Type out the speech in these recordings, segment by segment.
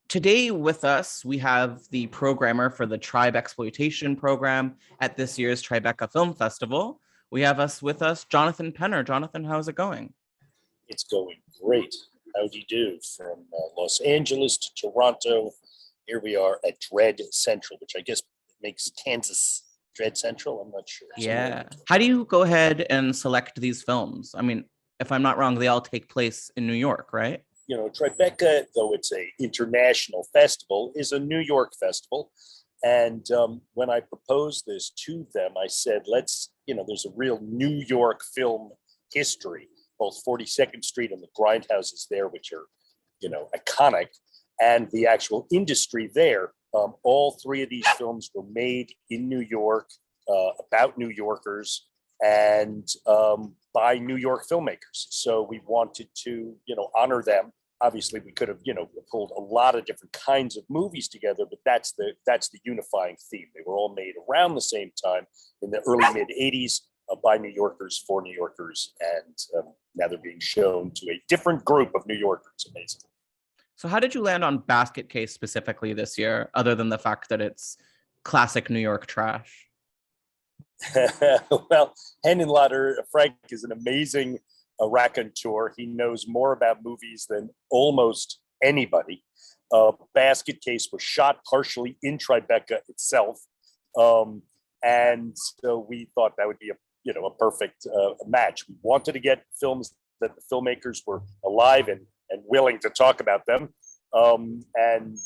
Today with us, we have the programmer for the TribecXploitation program at this year's Tribeca Film Festival. We have with us Jonathan Penner. Jonathan, how's it going? It's going great. How do you do? From Los Angeles to Toronto, here we are at Dread Central, which I guess makes Kansas Dread Central. I'm not sure. Yeah. How do you go ahead and select these films? I mean, if I'm not wrong, they all take place in New York, right? You know, Tribeca, though it's an international festival, is a New York festival. And when I proposed this to them, I said, there's a real New York film history, both 42nd Street and the grindhouses there, which are, iconic, and the actual industry there. All three of these films were made in New York, about New Yorkers, and by New York filmmakers. So we wanted to, honor them. Obviously, we could have, pulled a lot of different kinds of movies together, but that's the unifying theme. They were all made around the same time in the early mid '80s by New Yorkers for New Yorkers, and now they're being shown to a different group of New Yorkers. Amazing. So, how did you land on Basket Case specifically this year, other than the fact that it's classic New York trash? Well, Henenlotter, Frank is an amazing raconteur. He knows more about movies than almost anybody. Basket Case was shot partially in Tribeca itself, and so we thought that would be a perfect match. We wanted to get films that the filmmakers were alive and willing to talk about them. And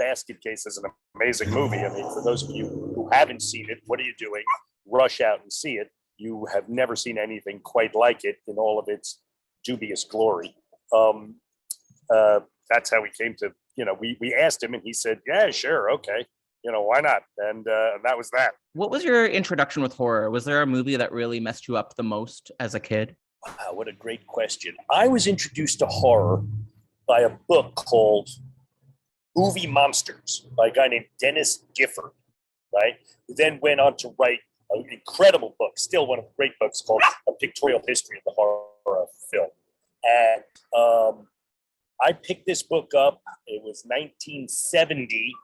Basket Case is an amazing movie. I mean, for those of you who haven't seen it, what are you doing? Rush out and see it. You have never seen anything quite like it in all of its dubious glory. That's how we came to, we asked him and he said, yeah, sure, okay. Why not? And that was that. What was your introduction with horror? Was there a movie that really messed you up the most as a kid? Wow, what a great question. I was introduced to horror by a book called Movie Monsters by a guy named Dennis Gifford, right? Who then went on to write an incredible book, still one of the great books, called A Pictorial History of the Horror Film. And I picked this book up. It was 1970,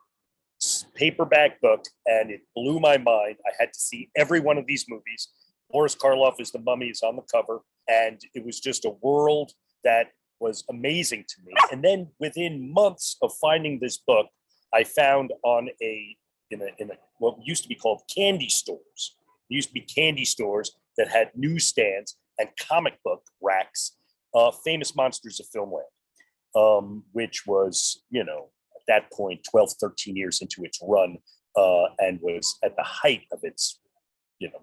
paperback book, and it blew my mind. I had to see every one of these movies. Boris Karloff is the mummy, is on the cover. And it was just a world that was amazing to me. And then within months of finding this book, I found on in what used to be called candy stores. There used to be candy stores that had newsstands and comic book racks, Famous Monsters of Filmland, which was, at that point, 12, 13 years into its run, and was at the height of its,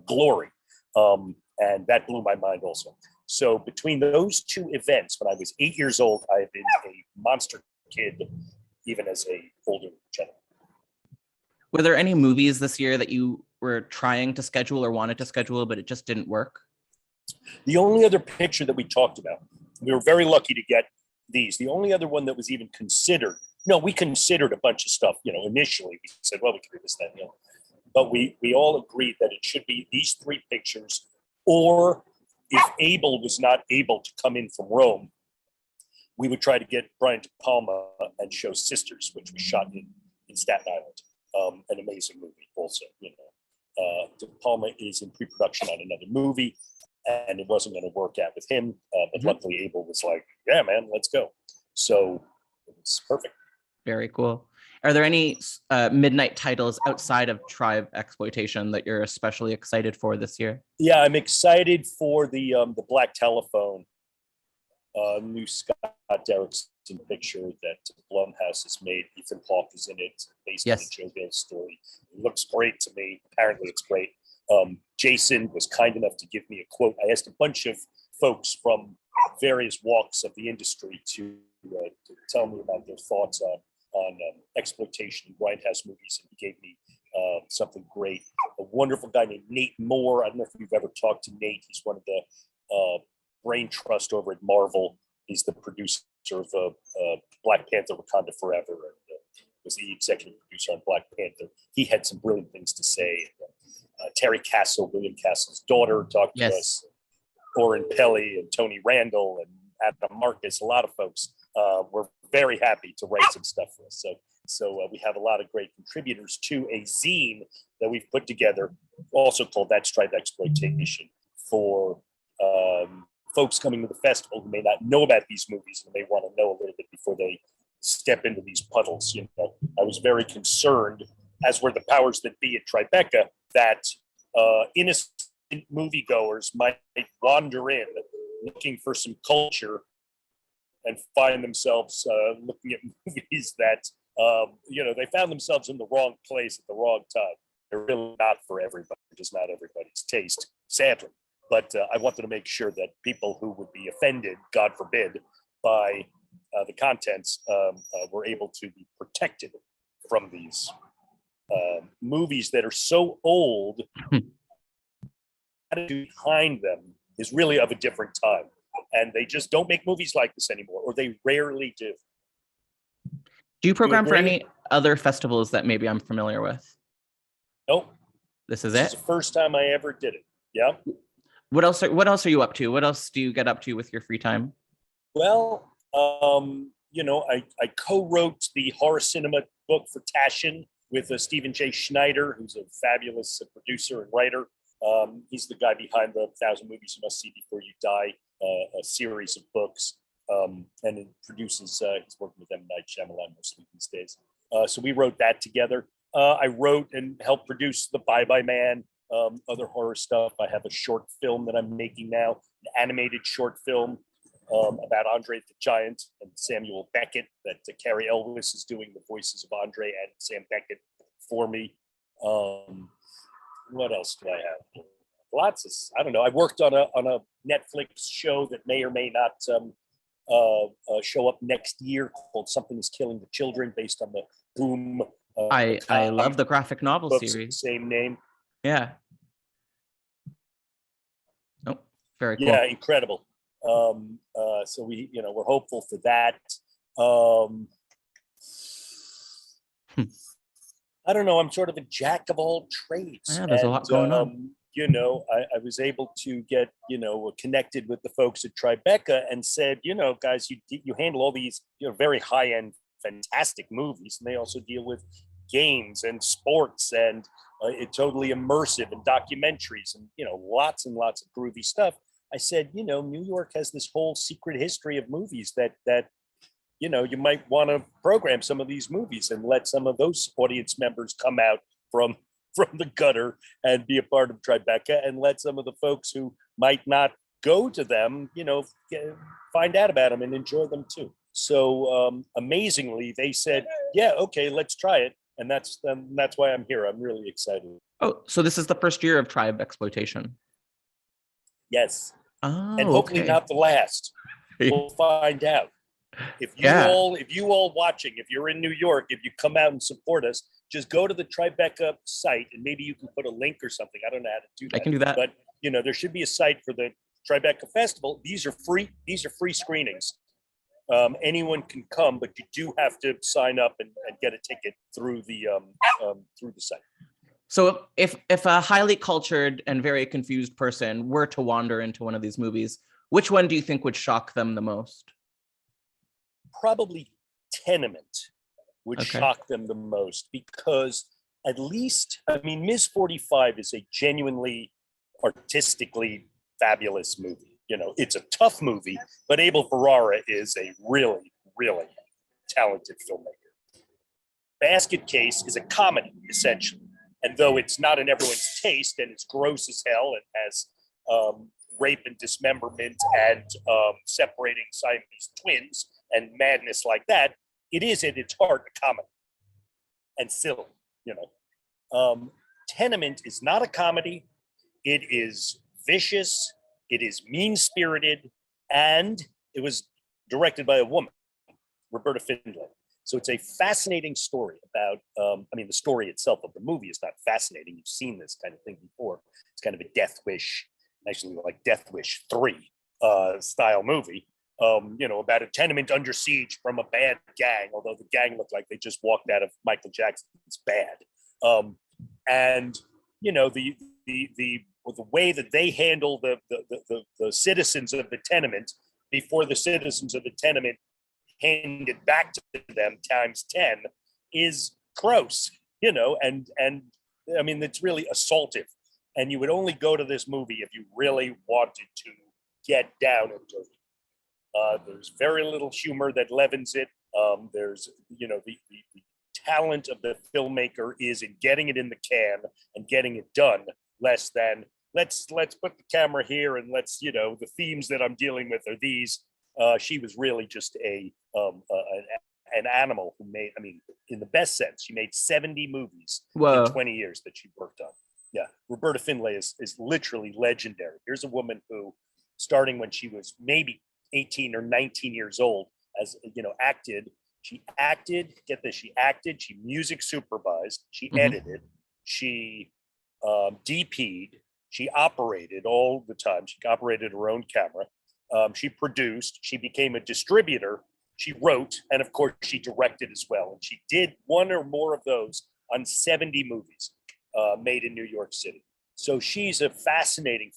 glory. And that blew my mind also. So between those two events, when I was 8 years old, I have been a monster kid, even as a older gentleman. Were there any movies this year that you were trying to schedule or wanted to schedule, but it just didn't work? The only other picture that we talked about, we were very lucky to get these. The only other one that was even considered, we considered a bunch of stuff, initially. We said, well, we could do this, then, But we all agreed that it should be these three pictures, or if Abel was not able to come in from Rome, we would try to get Brian De Palma and show Sisters, which was shot in Staten Island. An amazing movie also, De Palma is in pre-production on another movie, and it wasn't going to work out with him, but luckily Abel was like, yeah, man, let's go. So it was perfect. Very cool. Are there any midnight titles outside of Tribe-Exploitation that you're especially excited for this year? Yeah, I'm excited for the Black Telephone, new Scott Derrickson picture that Blumhouse has made. Ethan Hawke is in it, based on a Joe Hill story. It looks great to me. Apparently it's great. Jason was kind enough to give me a quote. I asked a bunch of folks from various walks of the industry to tell me about their thoughts on exploitation and grindhouse movies, and he gave me something great. A wonderful guy named Nate Moore. I don't know if you've ever talked to Nate. He's one of the brain trust over at Marvel. He's the producer of Black Panther: Wakanda Forever, and was the executive producer on Black Panther. He had some brilliant things to say. Terry Castle, William Castle's daughter, talked to us. Oren Pelly and Tony Randall and Adam Marcus, a lot of folks were very happy to write some stuff for us. So we have a lot of great contributors to a zine that we've put together, also called That's TribecXploitation, for folks coming to the festival who may not know about these movies and may want to know a little bit before they step into these puddles. You know, I was very concerned, as were the powers that be at Tribeca, that innocent moviegoers might wander in looking for some culture and find themselves looking at movies that, they found themselves in the wrong place at the wrong time. They're really not for everybody, just not everybody's taste, sadly. But I wanted to make sure that people who would be offended, God forbid, by the contents were able to be protected from these movies that are so old. Attitude behind them is really of a different time, and they just don't make movies like this anymore, or they rarely do. Do you program for any other festivals that maybe I'm familiar with? Nope. This is This is the first time I ever did it. Yeah. What else are you up to? What else do you get up to with your free time? Well, I co-wrote the horror cinema book for Taschen with Stephen J. Schneider, who's a fabulous producer and writer. He's the guy behind the 1,000 Movies You Must See Before You Die, a series of books, and it produces, he's working with M. Night Shyamalan mostly these days. So we wrote that together. I wrote and helped produce The Bye Bye Man, other horror stuff. I have a short film that I'm making now, an animated short film about Andre the Giant and Samuel Beckett, that Carrie Elwes is doing the voices of Andre and Sam Beckett for me. What else do I have? Lots of, I don't know. I worked on a Netflix show that may or may not show up next year, called Something is Killing the Children, based on the Boom. I love the graphic novel series. Same name. Yeah. Oh, very cool. Yeah, incredible. So we're hopeful for that. I don't know. I'm sort of a jack of all trades. Yeah, there's a lot going on. I was able to get, connected with the folks at Tribeca and said, guys, you handle all these, very high-end, fantastic movies, and they also deal with games and sports and totally immersive and documentaries and, lots and lots of groovy stuff. I said, New York has this whole secret history of movies that you might want to program some of these movies and let some of those audience members come out from the gutter and be a part of Tribeca, and let some of the folks who might not go to them, find out about them and enjoy them too. So amazingly, they said, yeah, okay, let's try it. And that's why I'm here. I'm really excited. Oh, so this is the first year of TribecXploitation. Yes. Oh, and hopefully not the last. We'll find out. If you all watching, if you're in New York, if you come out and support us, just go to the Tribeca site, and maybe you can put a link or something. I don't know how to do that. I can do that. But there should be a site for the Tribeca Festival. These are free screenings. Anyone can come, but you do have to sign up and get a ticket through the site. So if a highly cultured and very confused person were to wander into one of these movies, which one do you think would shock them the most? Probably Tenement would shock them the most, because at least, Ms. 45 is a genuinely artistically fabulous movie. It's a tough movie, but Abel Ferrara is a really, really talented filmmaker. Basket Case is a comedy, essentially. And though it's not in everyone's taste and it's gross as hell and has rape and dismemberment and separating Siamese twins and madness like that, it is at its heart a comedy and silly, Tenement is not a comedy. It is vicious. It is mean-spirited, and it was directed by a woman, Roberta Findlay. So it's a fascinating story about, the story itself of the movie is not fascinating. You've seen this kind of thing before. It's kind of a Death Wish, actually like Death Wish 3 style movie, about a tenement under siege from a bad gang, although the gang looked like they just walked out of Michael Jackson's Bad. The way that they handle the citizens of the tenement before the citizens of the tenement handed back to them times 10 is gross, and I mean, it's really assaultive. And you would only go to this movie if you really wanted to get down and dirty. There's very little humor that leavens it. There's, the talent of the filmmaker is in getting it in the can and getting it done, less than let's put the camera here and let's, the themes that I'm dealing with are these. She was really just an animal who made, I mean, in the best sense, she made 70 movies in 20 years that she worked on. Yeah, Roberta Findlay is literally legendary. Here's a woman who, starting when she was maybe 18 or 19 years old, acted. She acted, get this, she acted, she music supervised, she edited, she DP'd, she operated all the time. She operated her own camera. She produced, she became a distributor, she wrote, and of course she directed as well. And she did one or more of those on 70 movies made in New York City. So she's a fascinating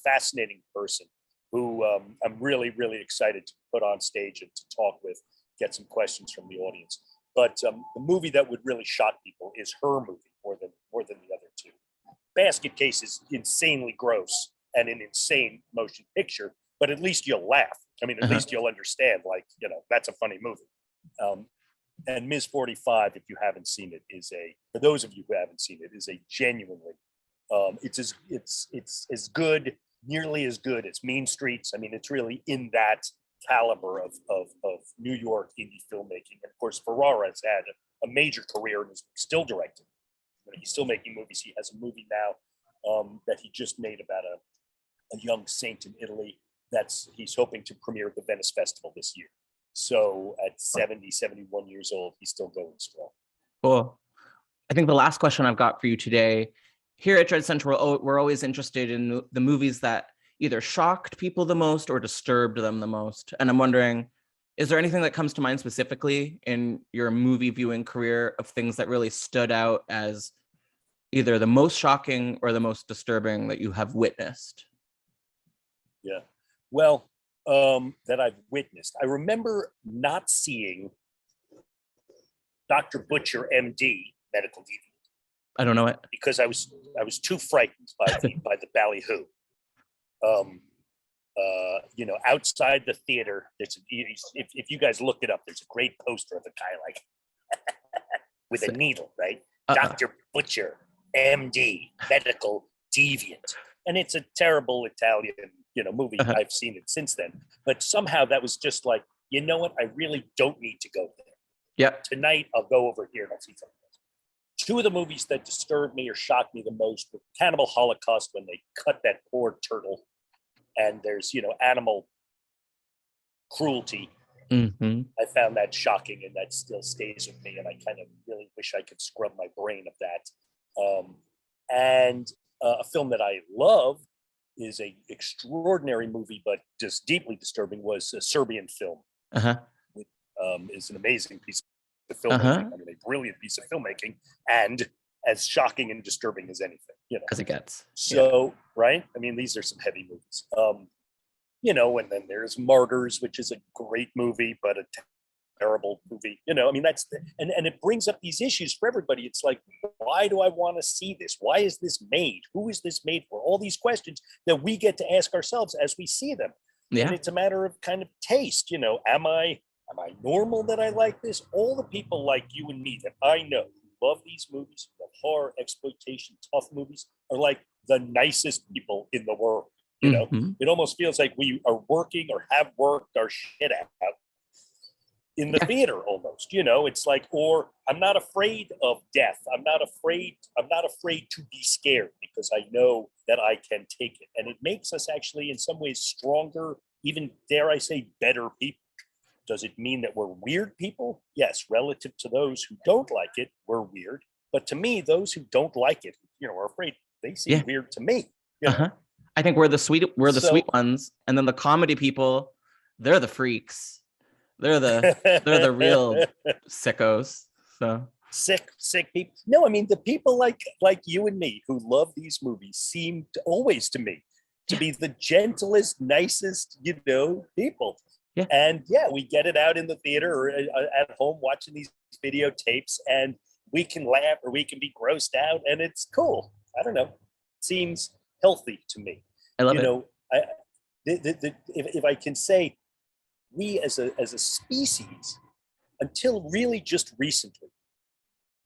person who I'm really, really excited to put on stage and to talk with, get some questions from the audience. But the movie that would really shock people is her movie more than the other two. Basket Case is insanely gross and an insane motion picture, but at least you'll laugh. I mean, at least you'll understand, that's a funny movie. And Ms. 45, if you haven't seen it, for those of you who haven't seen it, is a genuinely, it's as good, nearly as good as Mean Streets. I mean, it's really in that caliber of New York indie filmmaking. And of course, Ferrara has had a major career and is still directing. He's still making movies. He has a movie now that he just made about a young saint in Italy he's hoping to premiere at the Venice Festival this year. So at 70, 71 years old, he's still going strong. Cool. I think the last question I've got for you today, here at Dread Central, we're always interested in the movies that either shocked people the most or disturbed them the most. And I'm wondering, is there anything that comes to mind specifically in your movie viewing career of things that really stood out as either the most shocking or the most disturbing that you have witnessed? Yeah, well, that I've witnessed. I remember not seeing Dr. Butcher, MD, Medical Deviant. I don't know it. Because I was too frightened by the ballyhoo. Outside the theater, if you guys look it up, there's a great poster of a guy like with a needle, right? Dr. Butcher, MD, Medical Deviant. And it's a terrible Italian, movie. I've seen it since then. But somehow that was just like, you know what? I really don't need to go there. Yeah. Tonight, I'll go over here and I'll see something else. Two of the movies that disturbed me or shocked me the most were Cannibal Holocaust, when they cut that poor turtle and there's, animal cruelty. I found that shocking, and that still stays with me. And I kind of really wish I could scrub my brain of that. And a film that I love is a extraordinary movie, but just deeply disturbing, was a Serbian film. Is an amazing piece of filmmaking. I mean, a brilliant piece of filmmaking, and as shocking and disturbing as anything, as it gets. So, right? I mean, these are some heavy movies. And then there's Martyrs, which is a great movie, but a terrible movie. I mean, and it brings up these issues for everybody. It's like, why do I want to see this? Why is this made? Who is this made for? All these questions that we get to ask ourselves as we see them. Yeah. And it's a matter of kind of taste. Am I normal that I like this? All the people like you and me that I know who love these movies, the horror, exploitation, tough movies, are like the nicest people in the world. It almost feels like we are working or have worked our shit out in the theater almost. It's like, or I'm not afraid of death. I'm not afraid to be scared, because I know that I can take it. And it makes us actually in some ways stronger, even, dare I say, better people. Does it mean that we're weird people? Yes, relative to those who don't like it, we're weird. But to me, those who don't like it, are afraid, they seem weird to me. I think we're the sweet ones, and then the comedy people, they're the freaks. They're the real sickos. So sick people. No, I mean, the people like you and me who love these movies seem always to me to be the gentlest, nicest, people. Yeah. And yeah, we get it out in the theater or at home watching these videotapes, and we can laugh or we can be grossed out, and it's cool. I don't know. Seems healthy to me. I love You it. know, if I can say, we as a species, until really just recently,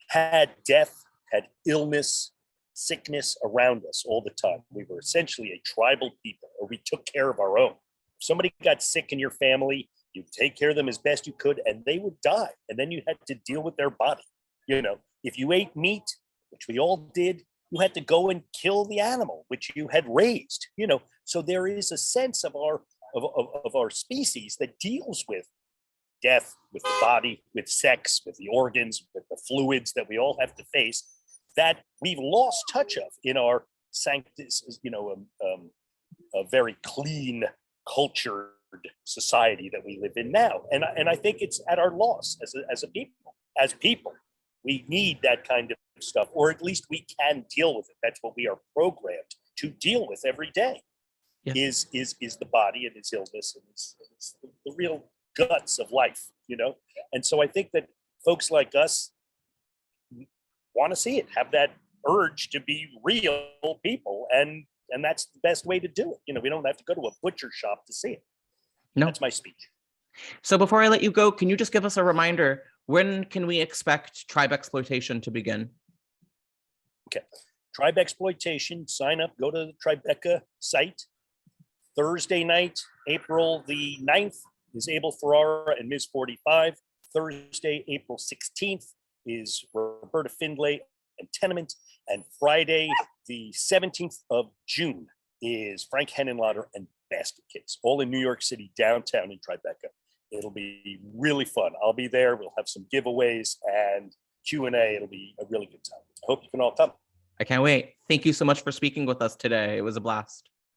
had death, had illness, sickness around us all the time. We were essentially a tribal people, or we took care of our own. If somebody got sick in your family, you take care of them as best you could, and they would die. And then you had to deal with their body. You know, if you ate meat, which we all did, you had to go and kill the animal which you had raised. You know, so there is a sense of our species that deals with death, with the body, with sex, with the organs, with the fluids that we all have to face, that we've lost touch of in our a very clean, cultured society that we live in now. And I think it's at our loss as a people. As people, we need that kind of stuff, or at least we can deal with it. That's what we are programmed to deal with every day. Yeah. Is the body and its illness and it's the real guts of life, you know? And so I think that folks like us want to see it, have that urge to be real people, and that's the best way to do it. You know, we don't have to go to a butcher shop to see it. No. That's my speech. So before I let you go, can you just give us a reminder, when can we expect TribecXploitation to begin? Okay. TribecXploitation, sign up, go to the Tribeca site. Thursday night, April the 9th, is Abel Ferrara and Ms. 45. Thursday, April 16th, is Roberta Findlay and Tenement. And Friday, the 17th of June, is Frank Henenlotter and Basket Case, all in New York City, downtown in Tribeca. It'll be really fun. I'll be there. We'll have some giveaways and Q&A. It'll be a really good time. I hope you can all come. I can't wait. Thank you so much for speaking with us today. It was a blast.